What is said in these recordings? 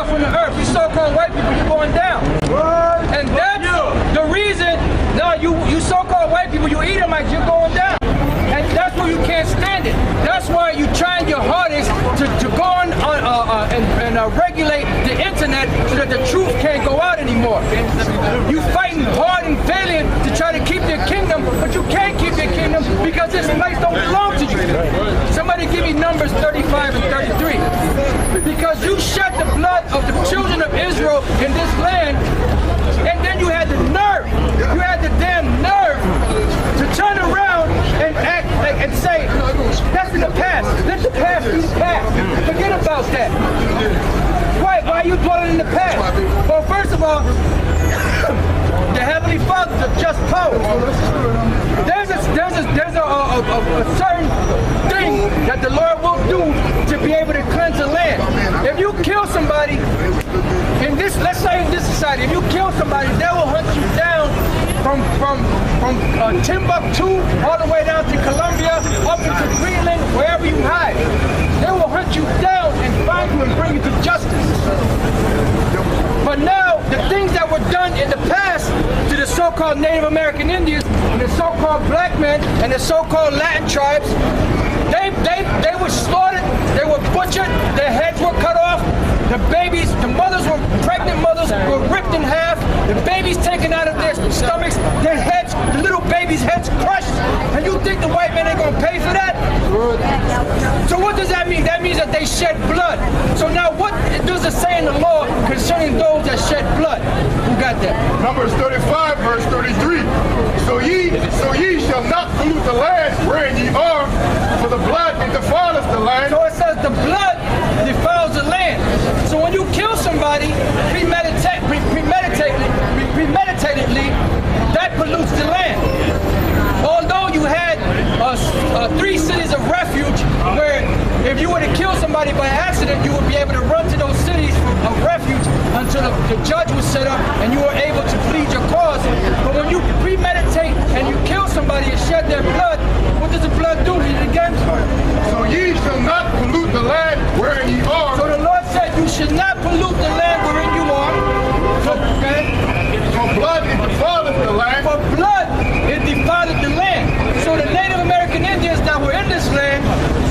from the earth. You so-called white people, you're going down. And that's the reason. No, you so-called white people, you Edomites, you're going down. And that's why you can't stand it. That's why you're trying your hardest to go on and regulate the internet so that the truth can't go out anymore. You fighting hard and failing to try to keep your kingdom, but you can't keep your kingdom because this place don't belong to you. Somebody give me Numbers 35 and 33. Because you shed the blood of the children of Israel in this land, and then you had the nerve, you had the damn nerve to turn around and act and say, that's in the past. Let the past be the past. Forget about that. Why are you dwelling in the past? Well, first of all, the Heavenly Father is a just power. There's a certain thing that the Lord will do to be able to cleanse the land. If you kill somebody in this, let's say in this society, if you kill somebody, they will hunt you down from Timbuktu all the way down to Colombia, up into Greenland, wherever you hide. They will hunt you down and find you and bring you to justice. But now, the things that were done in the past to the so-called Native American Indians, and the so-called black men, and the so-called Latin tribes, they were slaughtered, they were butchered, their heads were cut off, the babies, the mothers were, pregnant mothers were ripped in half, the babies taken out of their stomachs, their heads, the little babies' heads crushed, and you think the white man ain't gonna pay for that? So what does that mean? That means that they shed blood. So now what does it say in the law concerning those that shed blood? Who got that? Numbers 35, verse 33. So ye shall not pollute the land wherein ye are, for the blood defileth the land. So it says the blood defiles the land. So when you kill somebody premeditatedly, that pollutes the land. Although you had 3 cities of refuge where if you were to kill somebody by accident, you would be able to run to those cities of refuge until the judge was set up and you were able to plead your cause. But when you premeditate and you kill somebody and shed their blood, what does the blood do? Read it again. So ye shall not pollute the land wherein ye are. So the Lord said you should not pollute the land wherein you are. Okay? For blood it defileth the land. For blood it defileth the land. So the Native American Indians that were in this land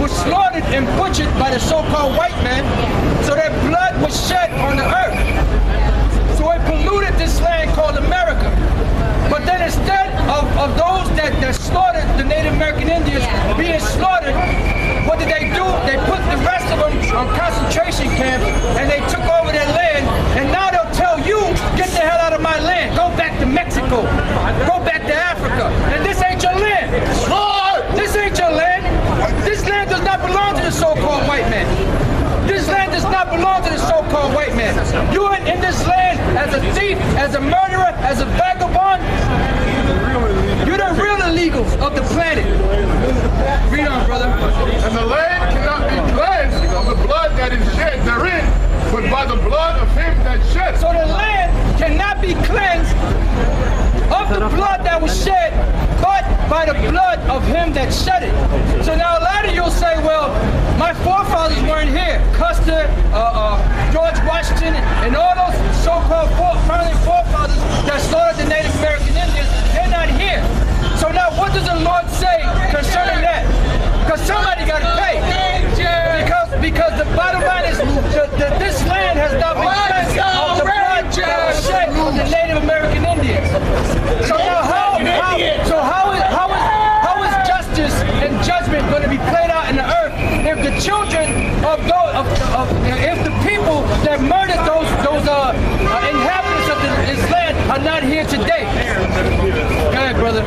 were slaughtered and butchered by the so-called white man. So their blood was shed on the earth. So it polluted this land called America. But then instead of those that slaughtered the Native American Indians being slaughtered, what did they do? They put the rest of them on concentration camps and they took over their land, and now they'll tell you, get the hell out of my land, go back to Mexico, go back to Africa, and this ain't your land. This ain't your land. This land does not belong to the so-called white man. This land does not belong to the so-called white man. You are in this land as a thief, as a murderer, as a vagabond. You're the real illegals of the planet. Read on, brother. And the land cannot be cleansed of the blood that is shed therein, but by the blood of him that shed. So the land cannot be cleansed of the blood that was shed, but by the blood of him that shed it. So now a lot of you'll say, well, my forefathers weren't here. Custer, George Washington, and all those so-called founding forefathers that slaughtered the Native American Indians, they're not here. So now what does the Lord say concerning that? Because somebody got to pay. Because the bottom line is that this land has not been cleansed of the blood that was shed of the Native American Indians. So now how is justice and judgment going to be played out in the earth if the children if the people that murdered those inhabitants of this land are not here today? Go ahead, brother.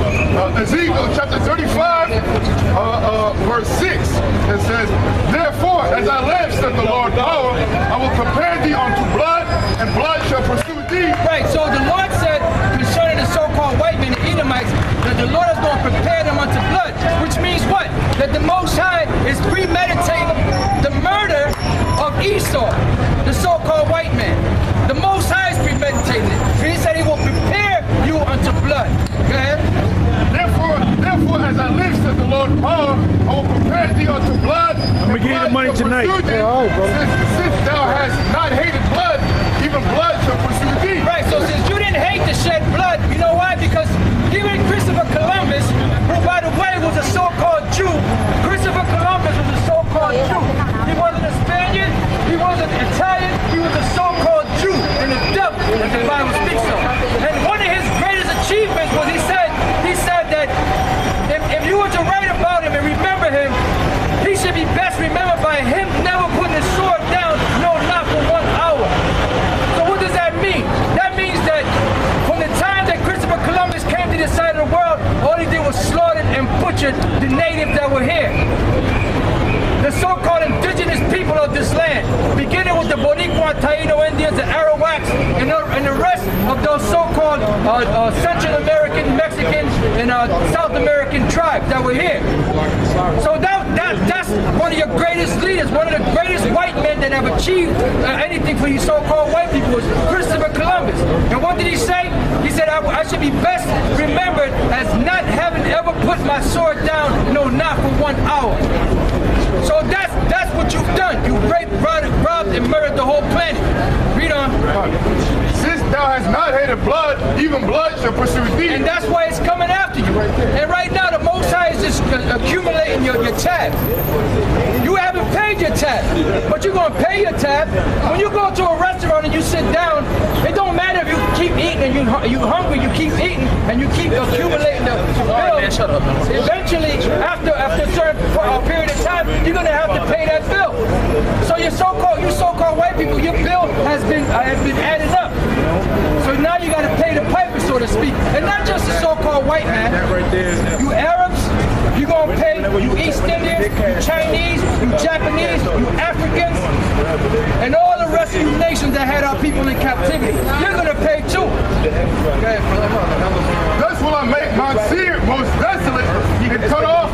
Ezekiel chapter 35, verse 6, it says, therefore, as I live, said the Lord power, I will compare thee unto blood, and blood shall pursue thee. Right, so the Lord said concerning the so-called white men, the Edomites, that the Lord is going to prepare them unto blood, which means what? That the Most High is premeditating the murder of Esau, the so-called white man. The Most High is premeditating it. He said he will prepare you unto blood. Go ahead. Therefore, as I live, said the Lord power, I will prepare thee unto blood. I'm going to give you the money tonight. Since thou hast not hated blood, the Boricua, Taino Indians, the Arawaks, and the rest of those so-called Central American, Mexican, and South American tribes that were here. So that's one of your greatest leaders, one of the greatest white men that have achieved anything for you so-called white people was Christopher Columbus. And what did he say? He said, I should be best remembered as not having ever put my sword down, no, not for 1 hour. So that's what you've done. You raped, robbed, and murdered the whole planet. Read on. Since thou hast not hated blood, even blood shall pursue thee. And that's why it's coming after you. And right now, the Most High is just accumulating your tab. You haven't paid your tab, but you're going to pay your tab. When you go to a restaurant and you sit down, it don't matter if you keep eating and you're hungry, you keep eating and you keep accumulating the bill. Eventually, after a certain period of time, you're going to have to pay that bill. So you so-called white people, your bill has been added up. So now you got to pay the piper, so to speak. And not just the so-called white man. You Arabs, you're going to pay. You East Indians, you Chinese, you Japanese, you Africans, and all the rest of you nations that had our people in captivity. You're going to pay too. Thus will I make Mount Seir most desolate, and cut off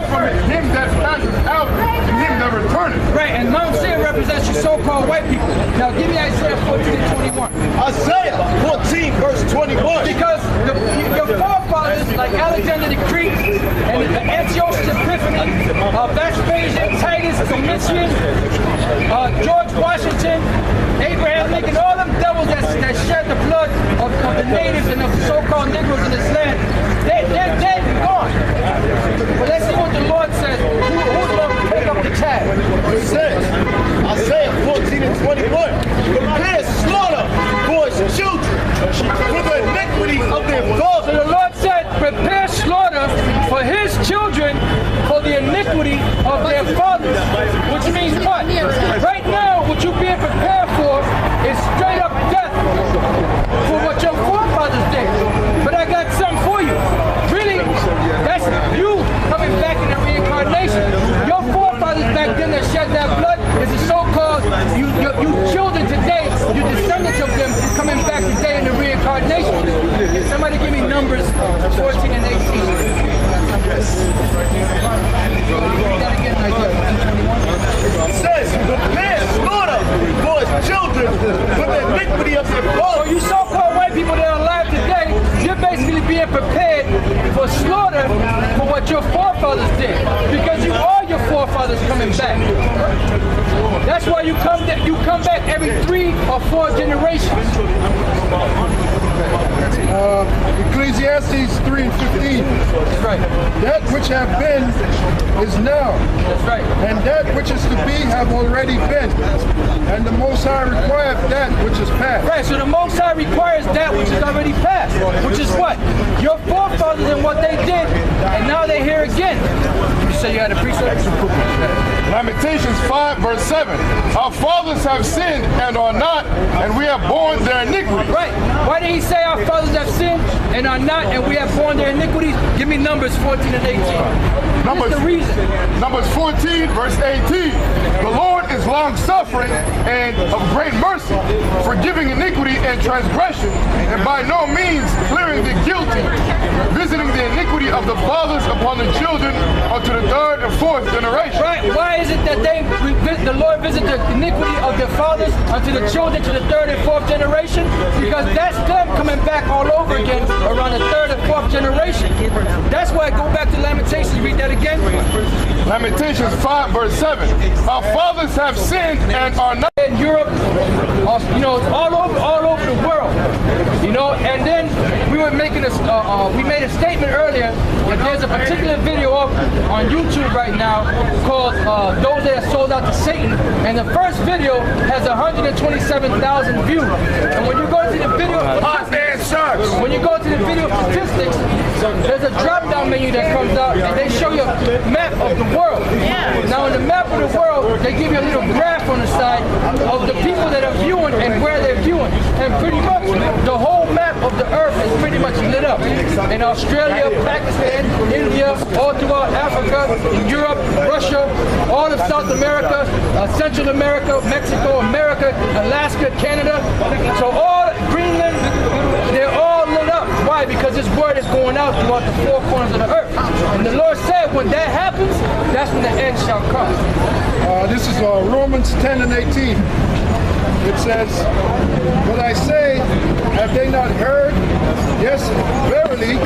from it him that passes out, and him that returneth. Right, and Mount Seir represents you so-called white people. Now give me Isaiah 14 and 21. Isaiah 14 verse 21. Because your forefathers, like Alexander the Greek, and Antiochus Epiphanes, Vespasian, Titus, Domitian, George Washington, Abraham Lincoln, all them devils that shed the blood of the natives and of the so-called Negroes in this land, they're dead and gone. But let's see what the Lord says. Who's going to pick up the tab? It says, Isaiah 14 and 21, prepare slaughter for his children, for the iniquity of their fathers. So the Lord said, prepare slaughter for his children for the iniquity of their fathers. Which means what? Right now, what you're being prepared for is straight up death for what your forefathers did. But I got something for you. Really, that's you coming back in the reincarnation. Your forefathers back then that shed that blood is the so-called, you children today, you descendants of them coming back today in the reincarnation. Somebody give me Numbers 14 and 18. Read that again, It says, prepare slaughter for his children, for the iniquity of their So fathers. you so-called white people that are alive today, you're basically being prepared for slaughter for what your forefathers did. Because you are your forefathers coming back. That's why you come back every 3 or 4 generations. Ecclesiastes 3 and 15. That's right. That which have been is now, That's right. and that which is to be have already been. And the Most High requireth that which is past. Right, so the Most High requires that which is already past, which is what? Your forefathers and what they did, and now they're here again. You say you had a precept? Lamentations 5 verse 7. Our fathers have sinned and are not, and we have borne their iniquity. Right. Why did he say our fathers have sinned and are not, and we have borne their iniquities? Give me Numbers 14 and 18. What's the reason? Numbers 14 verse 18. The Lord is long-suffering and of great mercy, forgiving iniquity and transgression, and by no means clearing the guilty, visiting the iniquity of the fathers upon the children unto the 3rd and 4th generation. Right. Why is it that the Lord visit the iniquity of their fathers unto the children to the 3rd and 4th generation? Because that's them coming back all over again around the 3rd and 4th generation. That's why I go back to Lamentations. Read that again. Lamentations 5 verse 7. Our fathers have sinned and are not. In Europe, all over the world, and then we were making we made a statement earlier that there's a particular video up on YouTube right now called Those That Are Sold Out to Satan, and the first video has 127,000 views. And when you go to the video statistics, there's a drop-down menu that comes out, and they show you a map of the world. Now, in the map of the world, they give you a little graph on the side of the people that are viewing and where they're viewing. And pretty much the whole map of the earth is pretty much lit up. in Australia, Pakistan, India, all throughout Africa, in Europe, Russia, all of South America, Central America, Mexico, America, Alaska, Canada. So all Greenland, they're all lit up. Why? Because this word is going out throughout the four corners of the earth. And the Lord said when that happens, that's when the end shall come. This is Romans 10 and 18. It says, but I say, have they not heard? Yes, verily,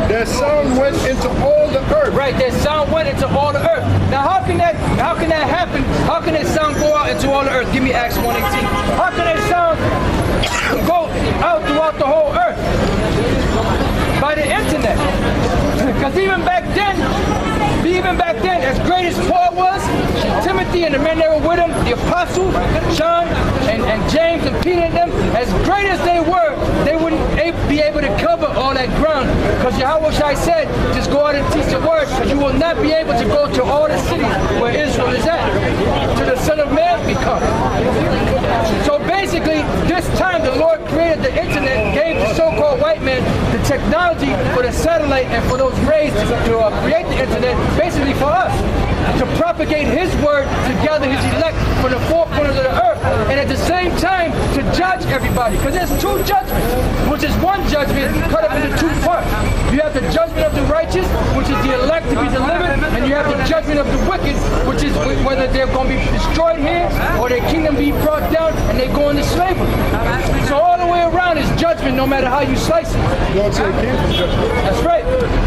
their sound went into all the earth. Right, their sound went into all the earth. Now how can that happen? How can that sound go out into all the earth? Give me Acts 1:18. How can that sound go out throughout the whole earth? By the internet. Because even back then, as great as Paul was, Timothy and the men that were with him, the apostles, John and James and Peter and them, as great as they were, they wouldn't be able to cover all that ground. Because Yahweh Shai said, just go out and teach the word, because you will not be able to go to all the cities where Israel is at, to the Son of Man become. So basically, this time the Lord created the internet, gave the so-called white man the technology for the satellite and for those rays to create the internet, basically for us, to propagate his word, to gather his elect from the four corners of the earth, and at the same time to judge everybody. Because there's two judgments, which is one judgment cut up into two parts. You have the judgment of the righteous, which is the elect to be delivered, and you have the judgment of the wicked, which is whether they're going to be destroyed here or their kingdom be brought down and they go into slavery. So all the way around is judgment, no matter how you slice it. Lord said it came from judgment. That's right.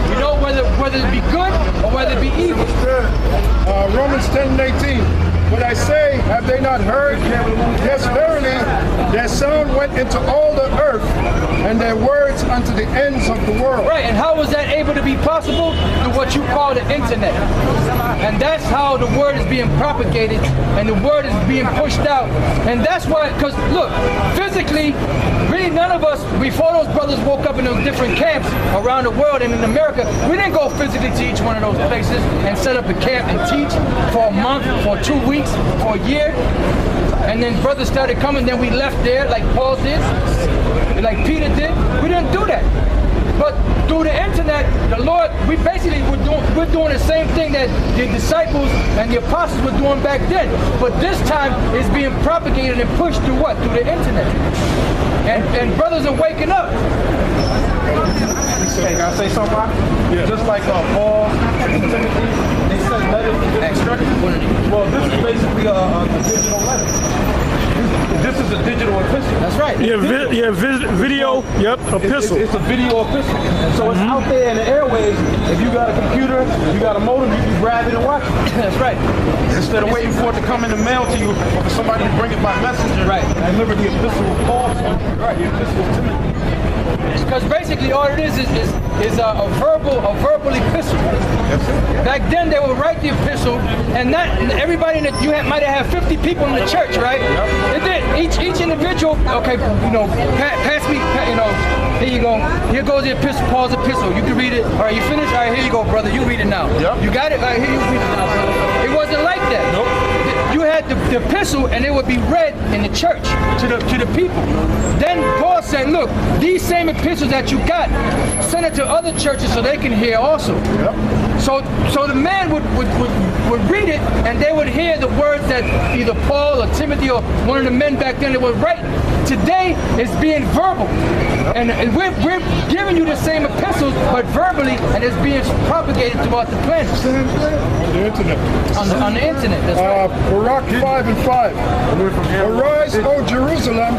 You know whether it be good or whether it be evil. Romans 10 and 18. But I say, have they not heard? Yes, verily, their sound went into all the earth, and their words unto the ends of the world. Right, and how was that able to be possible? Through what you call the internet. And that's how the word is being propagated, and the word is being pushed out. And that's why, because look, physically, really none of us, before those brothers woke up in those different camps around the world and in America, we didn't go physically to each one of those places and set up a camp and teach for a month, for 2 weeks, for a year. And then brothers started coming, then we left there like Paul did, like Peter did. We didn't do that. But through the internet, the Lord, we're doing the same thing that the disciples and the apostles were doing back then. But this time it's being propagated and pushed through what? Through the internet. And brothers are waking up. Hey, can I say something, Rock? Yeah. Just like Paul and Timothy, they sent letters instructions. Well, this is basically a digital letter. This is a digital epistle. That's right. Video, yep, epistle. It's a video epistle. So it's out there in the airwaves. If you got a computer, you got a modem, you can grab it and watch it. That's right. Instead of waiting for it to come in the mail to you, or for somebody to bring it by messenger. Right. And deliver the epistle of Paul. Right. The epistle of Timothy. Because basically all it is a verbal epistle. Back then they would write the epistle, and not everybody that you might have 50 people in the church, right? And then each individual, okay, pass me, here you go. Here goes the epistle, Paul's epistle. You can read it. All right, you finished? All right, here you go, brother. You read it now. Yep. You got it? All right, here you read it now, brother. It wasn't like that. Nope. You had the epistle, and it would be read in the church to the people. Then Paul said, look, these same epistles that you got, send it to other churches so they can hear also. Yep. So the man would read it, and they would hear the words that either Paul or Timothy or one of the men back then that was writing. Today it's being verbal, and we're giving you the same epistles, but verbally, and it's being propagated throughout the planet. On the internet. On the internet. That's right. Barak 5 and 5. Arise, O Jerusalem,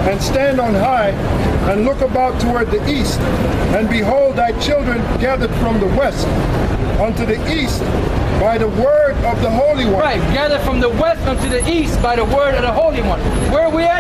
and stand on high, and look about toward the east, and behold thy children gathered from the west unto the east by the word of the Holy One. Right, gathered from the west unto the east by the word of the Holy One. Where are we at?